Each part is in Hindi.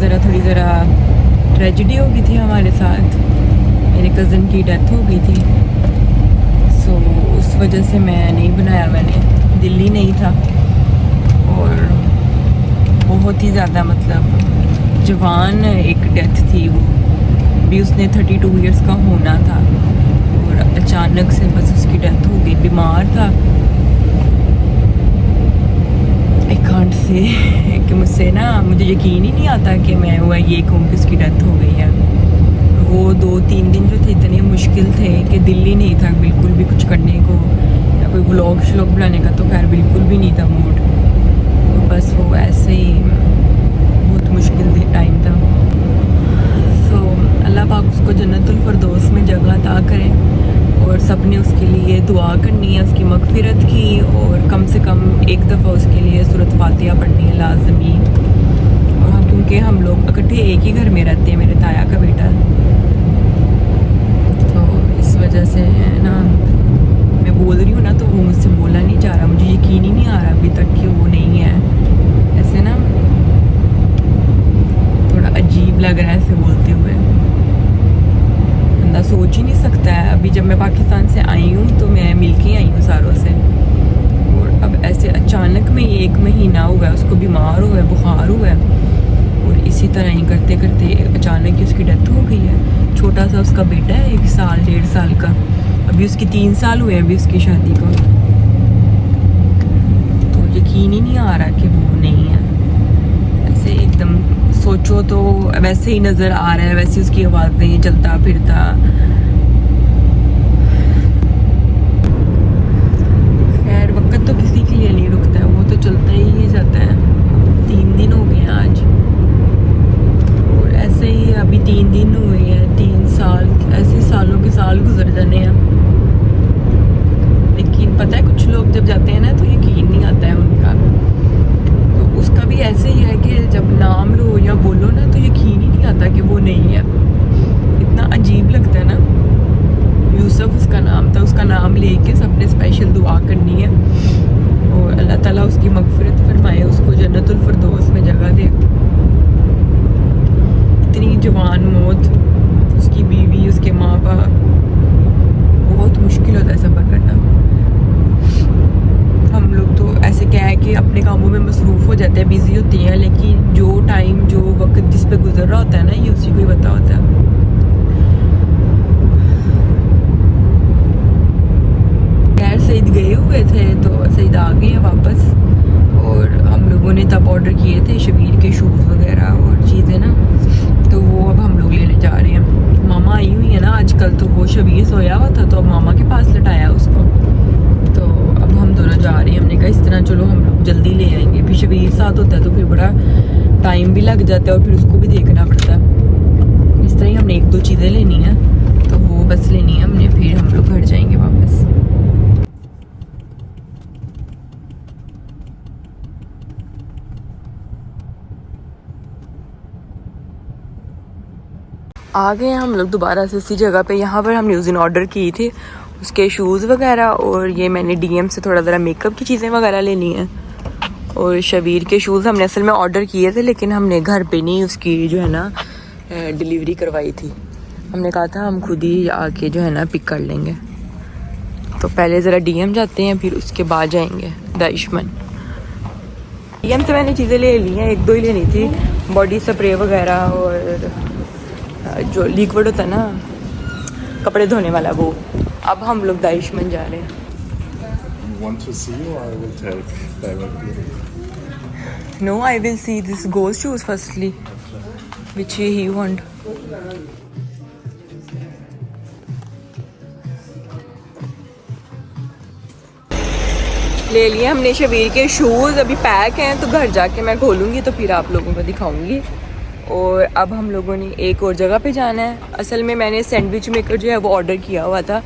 थोड़ी ज़रा ट्रेजिडी हो गई थी हमारे साथ। मेरे कज़न की डेथ हो गई थी, सो उस वजह से मैं नहीं बनाया, मैंने दिल्ली नहीं था। और बहुत ही ज़्यादा मतलब जवान एक डेथ थी वो भी, उसने 32 इयर्स का होना था और अचानक से बस उसकी डेथ हो गई। बीमार था, आई कांट से कि मुझसे ना, मुझे यकीन ही नहीं आता कि मैं हुआ ये कहूँ कि उसकी डेथ हो गई है। वो 2-3 दिन जो थे इतने मुश्किल थे कि दिल ही नहीं था बिल्कुल भी कुछ करने को, या कोई व्लॉग श्लॉग बनाने का तो खैर बिल्कुल भी नहीं था मूड। तो बस वो ऐसे ही बहुत मुश्किल टाइम था। सो अल्लाह पाक उसको जन्नतुल फरदौस में जगह अता करे, और सब ने उसके लिए दुआ करनी है, उसकी मगफिरत की, और कम से कम एक दफ़ा उसके लिए सूरत फातिहा पढ़नी है लाजमी। और हम, क्योंकि हम लोग इकट्ठे एक ही घर में रहते हैं, मेरे ताया का बेटा, तो इस वजह से है ना, मैं बोल रही हूँ ना तो वो मुझसे बोला नहीं जा रहा, मुझे यकीन ही नहीं आ रहा अभी तक कि वो नहीं है। ऐसे ना थोड़ा अजीब लग रहा है ऐसे बोलते हुए, बंदा सोच ही नहीं सकता है। अभी जब मैं पाकिस्तान से आई हूँ तो मैं मिल के आई हूँ सारों से, और अब ऐसे अचानक में ये 1 महीना हुआ है उसको बीमार हुआ है, बुखार हुआ है, और इसी तरह ही करते करते अचानक ही उसकी डेथ हो गई है। छोटा सा उसका बेटा है, 1 साल 1.5 साल का, अभी उसकी 3 साल हुए हैं अभी उसकी शादी को। तो यकीन ही नहीं आ रहा कि वो नहीं है। ऐसे एकदम सोचो तो वैसे ही नज़र आ रहा है, वैसे उसकी आवाज़ें, चलता फिरता। खैर वक्त तो किसी के लिए नहीं रुकता है, वो तो चलता ही जाता है। 3 दिन हो गए हैं आज, और ऐसे ही अभी 3 दिन हुए हैं, 3 साल, ऐसे सालों के साल गुजर जाने हैं। लेकिन पता है कुछ लोग जब जाते हैं ना तो यकीन नहीं आता है उनका, तो उसका भी ऐसे ही है कि जब नाम लो या बोलो ना तो यकीन ही नहीं आता कि वो नहीं है। इतना अजीब लगता है ना। यूसुफ उसका नाम था, उसका नाम लेके सबने स्पेशल दुआ करनी है, और अल्लाह ताला उसकी मगफिरत फरमाए, उसको जन्नतुल फरदौस में जगह दे। इतनी जवान मौत, उसकी बीवी, उसके माँ बाप, बहुत मुश्किल होता है सफ़र करना। हम लोग तो ऐसे क्या है कि अपने कामों में मसरूफ़ हो जाते हैं, बिज़ी होते हैं, लेकिन जो टाइम, जो वक्त जिस पे गुजर रहा होता है ना, ये उसी को ही पता होता है। खैर सईद गए हुए थे तो सईद आ गए हैं वापस, और हम लोगों ने तब ऑर्डर किए थे शबीर के शूज़ वगैरह और चीज़ें ना, तो वो अब हम लोग लेने जा रहे हैं। मामा आई हुई है ना आजकल, तो वो शबीर सोया हुआ था तो अब मामा के पास लटाया उसको, तो अब हम दोनों जा रहे हैं। हमने कहा इस तरह चलो हम लोग जल्दी ले आएंगे, फिर शबीर साथ होता है तो फिर बड़ा टाइम भी लग जाता है और फिर उसको भी देखना पड़ता है। इस तरह ही हमने 1-2 चीज़ें लेनी है, तो वो बस लेनी है हमने, फिर हम लोग घर जाएंगे वापस। आ गए हैं हम लोग दोबारा से इसी जगह पे। यहाँ पर हमने उस दिन ऑर्डर की थी उसके शूज़ वगैरह, और ये मैंने डीएम से थोड़ा ज़रा मेकअप की चीज़ें वगैरह लेनी है। और शबीर के शूज़ हमने असल में ऑर्डर किए थे, लेकिन हमने घर पे नहीं उसकी जो है ना डिलीवरी करवाई थी। हमने कहा था हम खुद ही आके जो है ना पिक कर लेंगे। तो पहले ज़रा डीएम जाते हैं, फिर उसके बाद जाएंगे दाइशमन। डीएम से मैंने चीज़ें ले ली हैं, 1-2 ही लेनी थी, बॉडी स्प्रे वगैरह और जो लिक्विड होता है ना कपड़े धोने वाला, वो। अब हम लोग दाइशमन जा रहे हैं। Want to see or I will take directly? No, I will see this ghost shoes firstly, which he want. ले लिए हमने शबीर के शूज़, अभी पैक हैं, तो घर जाके मैं खोलूँगी तो फिर आप लोगों को दिखाऊँगी। और अब हम लोगों ने एक और जगह पे जाना है। असल में मैंने सैंडविच मेकर जो है वो ऑर्डर किया हुआ था,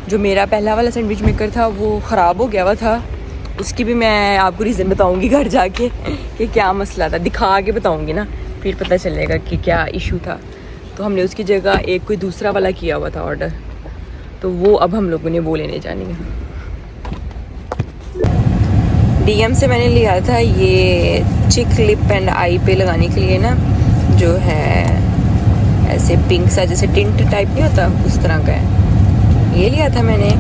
जो मेरा पहला वाला सैंडविच मेकर था वो ख़राब हो गया हुआ था। उसकी भी मैं आपको रीज़न बताऊंगी घर जाके कि क्या मसला था, दिखा के बताऊंगी ना, फिर पता चलेगा कि क्या इशू था। तो हमने उसकी जगह एक कोई दूसरा वाला किया हुआ था ऑर्डर, तो वो अब हम लोगों ने वो लेने जानी है। डीएम से मैंने लिया था ये चिक लिप एंड आई पे लगाने के लिए ना, जो है ऐसे पिंक सा जैसे टिंट टाइप नहीं होता उस तरह का है, ये लिया था मैंने।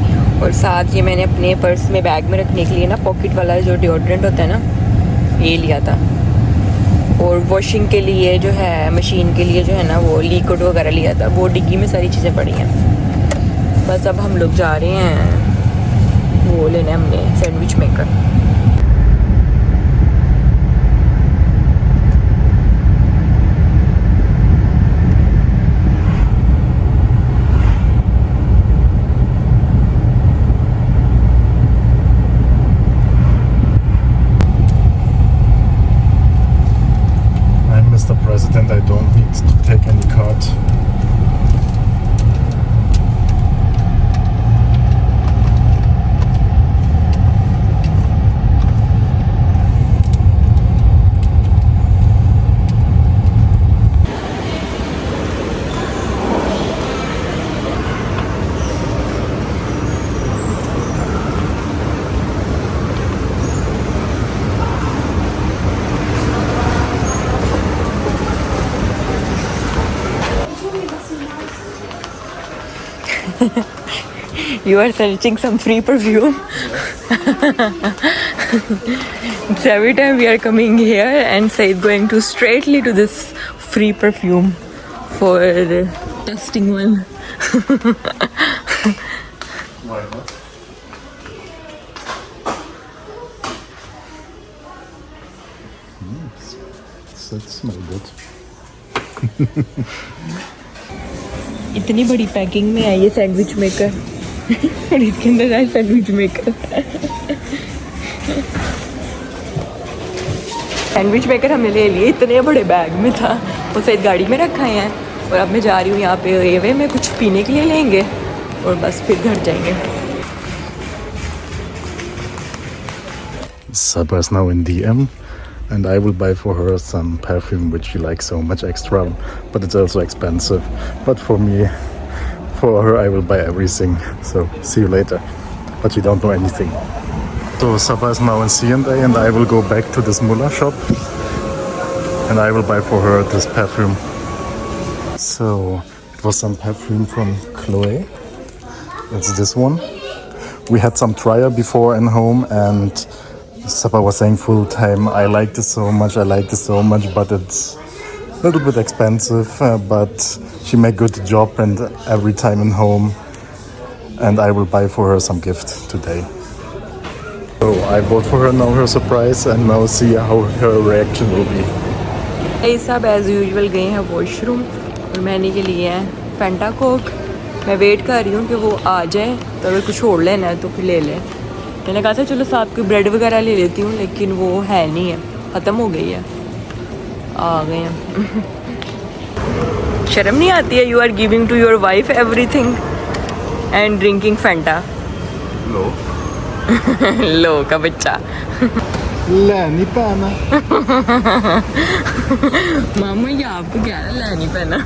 और साथ ये मैंने अपने पर्स में बैग में रखने के लिए ना पॉकेट वाला जो डिओड्रेंट होता है ना, ये लिया था। और वॉशिंग के लिए जो है मशीन के लिए जो है ना वो लिक्विड वगैरह लिया था, वो डिग्गी में सारी चीज़ें पड़ी हैं। बस अब हम लोग जा रहे हैं, वो लेना हमने sandwich maker. Mr. President, I don't need to take any card. You are searching some free perfume. So every time we are coming here and Said going to straightly to this free perfume for testing one. Why not? That smells good. इतनी बड़ी पैकिंग में है ये सैंडविच मेकर और इसके अंदर है सैंडविच मेकर। सैंडविच मेकर हमने ले लिए, इतने बड़े बैग में था, वो सैद गाड़ी में रखा है। और अब मैं जा रही हूँ यहाँ पे रेवे में कुछ पीने के लिए लेंगे और बस फिर घर जाएंगे। Sabra is now in DM and I will buy for her some perfume which she likes so much extra, but it's also expensive. But for me, for her I will buy everything. So see you later. But you don't know anything. So Sabra is now in C&A and I will go back to this Mullah shop and I will buy for her this perfume. So it was some perfume from Chloe. It's this one. We had some trial before in home and Sabra was saying full time, I like this so much, but it's a little bit expensive, but she made good job and every time in home, and I will buy for her some gift today. So I bought for her now her surprise and now see how her reaction will be. ये सब एज यूजुअल गए हैं वॉशरूम और मैंने के लिए है फैंटा कोक। मैं वेट कर रही हूँ कि वो आ जाए, तो अगर कुछ और लेना है तो फिर ले लें। मैंने कहा था चलो साथ कोई ब्रेड वगैरह ले लेती हूँ, लेकिन वो है नहीं है, ख़त्म हो गई है। आ गए हैं। शर्म नहीं आती है? You are giving to your wife everything and drinking Fanta. लो लो का बच्चा। नहीं पहना। मामा ये आपको क्या है नहीं पहना?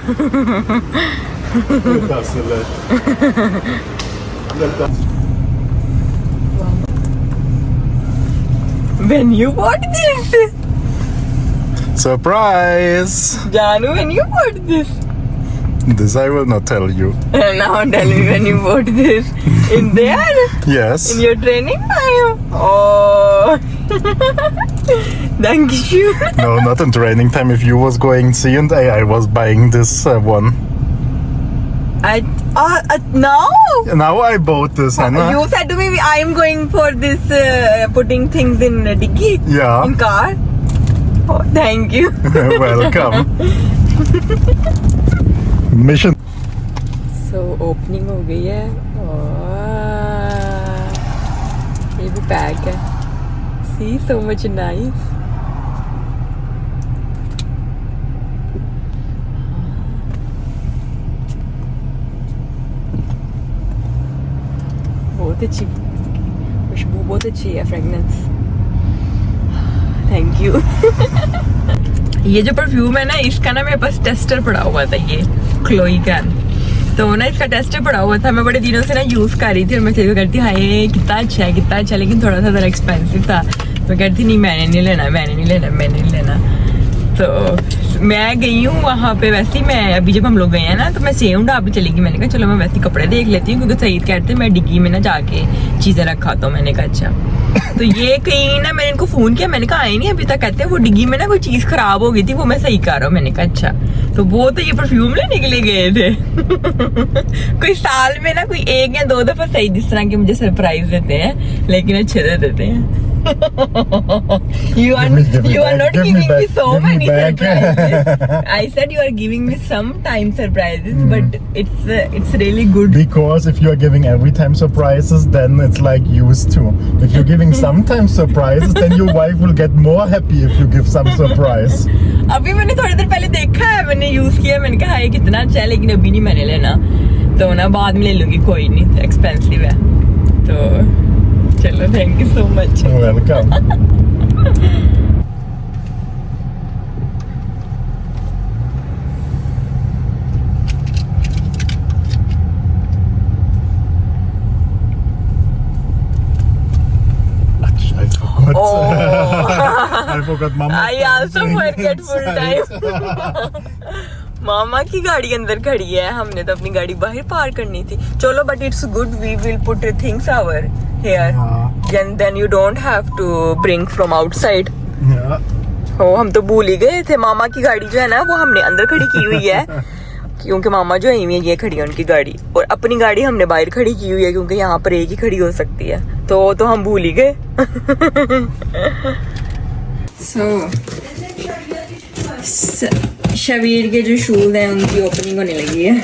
When you bought this? Surprise! Janu, when you bought this? This I will not tell you. Now tell me when you bought this. In there? Yes. In your training time? Oh. Thank you. No, not in training time. If you was going C&A, I was buying this one. Now? Now I bought this, Hannah. You said to me I am going for this putting things in diggy. Yeah. In car. Oh, thank you. Welcome. Mission. So opening हो गई है और ये भी पैक है। See, so much nice. बहुत अच्छी खुशबू, बहुत अच्छी है फ्रेगनेंस। Thank you. ये जो परफ्यूम है ना, इसका ना मेरे पास टेस्टर पड़ा हुआ था, ये क्लोई का। तो ना इसका टेस्टर पड़ा हुआ था, मैं बड़े दिनों से ना यूज़ कर रही थी और मैं कहती करती हाय कितना अच्छा है कितना अच्छा है, लेकिन थोड़ा सा ज़रा एक्सपेंसिव था। मैं कहती नहीं मैंने नहीं लेना। तो मैं गई हूँ वहाँ पे, वैसे ही मैं अभी जब हम लोग गए हैं ना तो मैं सेम ढाबे चली गई। मैंने कहा चलो मैं वैसे कपड़े देख लेती हूँ, क्योंकि सईद कहते मैं डिग्गी में ना जाके चीजें रखा तो मैंने कहा अच्छा। तो ये कहीं ना मैंने इनको फोन किया, मैंने कहा आए नहीं अभी तक, कहते वो डिग्गी में ना कोई चीज खराब हो गई थी, वो मैं सही कर रहा हूँ। मैंने कहा अच्छा, तो वो तो ये परफ्यूम लेने के लिए गए थे। कोई साल में ना कोई 1 या 2 दफा सही जिस तरह के मुझे सरप्राइज देते हैं, लेकिन अच्छे दे देते हैं। you are not giving me so many surprises. I said you are giving me sometime surprises, but it's really good. Because if you are giving every time surprises, then it's like used to. If you're giving sometimes surprises, then your wife will get more happy if you give some surprise. अभी मैंने थोड़ी देर पहले देखा है, मैंने यूज किया, मैंने कहा ये कितना अच्छा है, लेकिन अभी नहीं मैंने लेना, तो ना बाद में ले लूंगी, कोई नहीं, एक्सपेंसिव है। तो चलो, thank you so much. Welcome. I forgot. I forgot Mama. I also forget full time. मामा की गाड़ी अंदर खड़ी है, हमने तो अपनी गाड़ी बाहर पार करनी थी। चलो, but it's good, we will put things our here, then you don't have to bring from outside. हो, हम तो भूल ही गए थे, मामा की गाड़ी जो है ना वो हमने अंदर खड़ी की हुई है, क्योंकि मामा जो है ये खड़ी है उनकी गाड़ी, और अपनी गाड़ी हमने बाहर खड़ी की हुई है, क्योंकि यहाँ पर एक ही खड़ी हो सकती है, तो हम भूल ही गए। शबीर के जो शूज हैं उनकी ओपनिंग होने लगी है।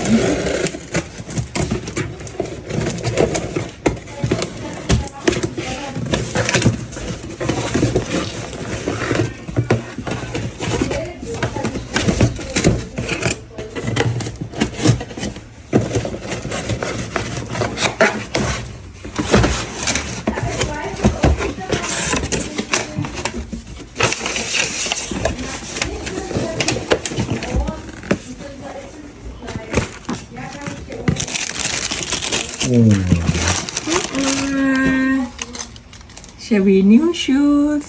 Shabir new shoes.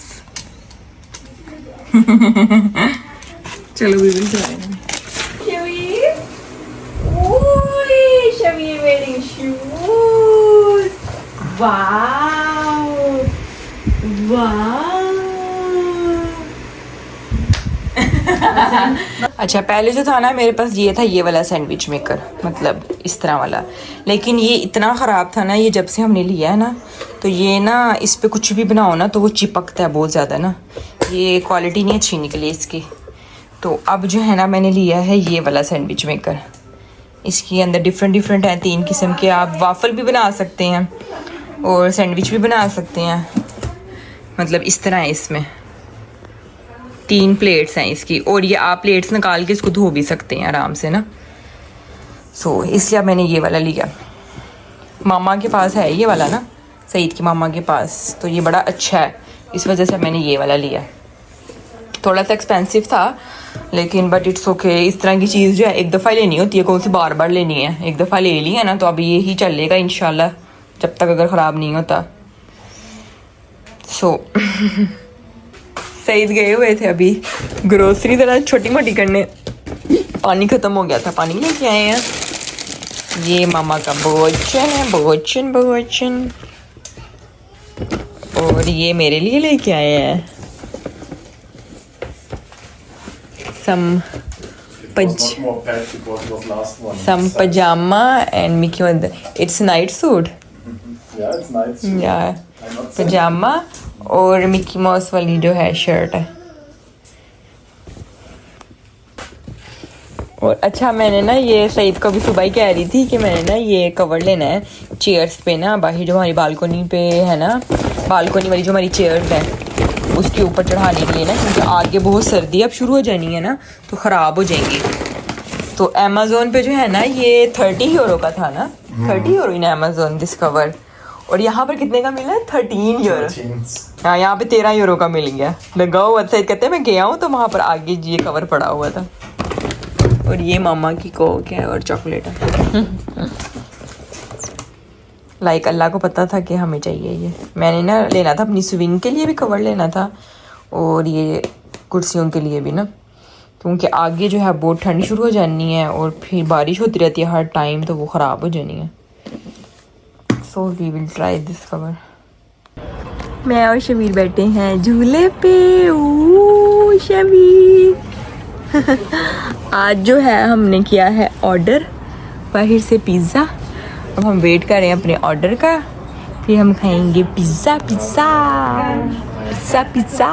चलो, we will try. Shabir, ओए, Shabir wearing shoes. Wow, wow. अच्छा, पहले जो था ना मेरे पास ये था, ये वाला सैंडविच मेकर, मतलब इस तरह वाला, लेकिन ये इतना ख़राब था ना, ये जब से हमने लिया है ना, तो ये ना इस पे कुछ भी बनाओ ना तो वो चिपकता है बहुत ज़्यादा ना, ये क्वालिटी नहीं अच्छी निकली इसकी। तो अब जो है ना मैंने लिया है ये वाला सैंडविच मेकर, इसके अंदर डिफरेंट हैं, 3 किस्म के, आप वाफल भी बना सकते हैं और सैंडविच भी बना सकते हैं, मतलब इस तरह है, इसमें 3 प्लेट्स हैं इसकी, और ये आप प्लेट्स निकाल के इसको धो भी सकते हैं आराम से ना। सो इसलिए अब मैंने ये वाला लिया, मामा के पास है ये वाला ना, सईद की मामा के पास, तो ये बड़ा अच्छा है, इस वजह से मैंने ये वाला लिया। थोड़ा सा एक्सपेंसिव था, लेकिन बट इट्स ओके। इस तरह की चीज़ जो है एक दफ़ा लेनी होती है, कौन सी बार बार लेनी है, एक दफ़ा ले ली है ना, तो अभी यही चलेगा इंशाल्लाह, जब तक अगर ख़राब नहीं होता। सो सईद गए हुए थे अभी ग्रोसरी ज़रा छोटी मोटी करने, पानी ख़त्म हो गया था, पानी लेके आए हैं। ये मामा का भोजन है, भोजन, और ये मेरे लिए लेके आए हैं some pajama and Mickey Mouse. It's night suit. Yeah, it's night suit. Yeah, pajama और मिकी माउस वाली जो है शर्ट है। और अच्छा, मैंने ना ये सईद को भी सुबह ही कह रही थी कि मैंने ना ये कवर लेना है चेयर्स पे ना, बाहर जो हमारी बालकोनी पे है ना, बालकोनी वाली जो हमारी चेयर्स हैं उसके ऊपर चढ़ाने के लिए ना, क्योंकि आगे बहुत सर्दी अब शुरू हो जानी है ना, तो ख़राब हो जाएंगी। तो अमेज़ोन पे जो है ना ये 30 यूरो का था ना, 30 euro in Amazon this cover, और यहाँ पर कितने का मिला? 13 यूरो। हाँ, यहाँ पे 13 यूरो का मिल गया, लगा हुआ। सईद कहते हैं मैं गया हूँ तो वहाँ पर आगे ये कवर पड़ा हुआ था। और ये मामा की कोक है और चॉकलेट है। लाइक अल्लाह को पता था कि हमें चाहिए ये। मैंने ना लेना था अपनी स्विंग के लिए भी कवर लेना था, और ये कुर्सियों के लिए भी ना, क्योंकि आगे जो है बहुत ठंड शुरू हो जानी है और फिर बारिश होती रहती है हर टाइम, तो वो ख़राब हो जानी है। So we will try this cover. मैं और शमीर बैठे हैं झूले पे। ओ शमीर आज जो है हमने किया है ऑर्डर बाहर से पिज़्ज़ा। अब हम वेट कर रहे हैं अपने ऑर्डर का, फिर हम खाएंगे pizza pizza pizza pizza.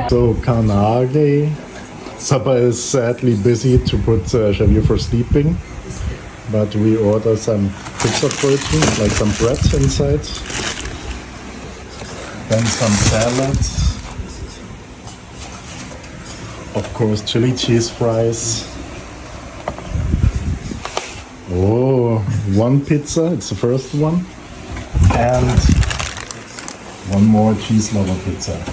So Karnage, Saba is sadly busy to put Xavier for sleeping, but we order some pizza protein, like some bread inside, then some salads, of course chili cheese fries. Oh, one pizza, it's the first one, and one more cheese lover pizza.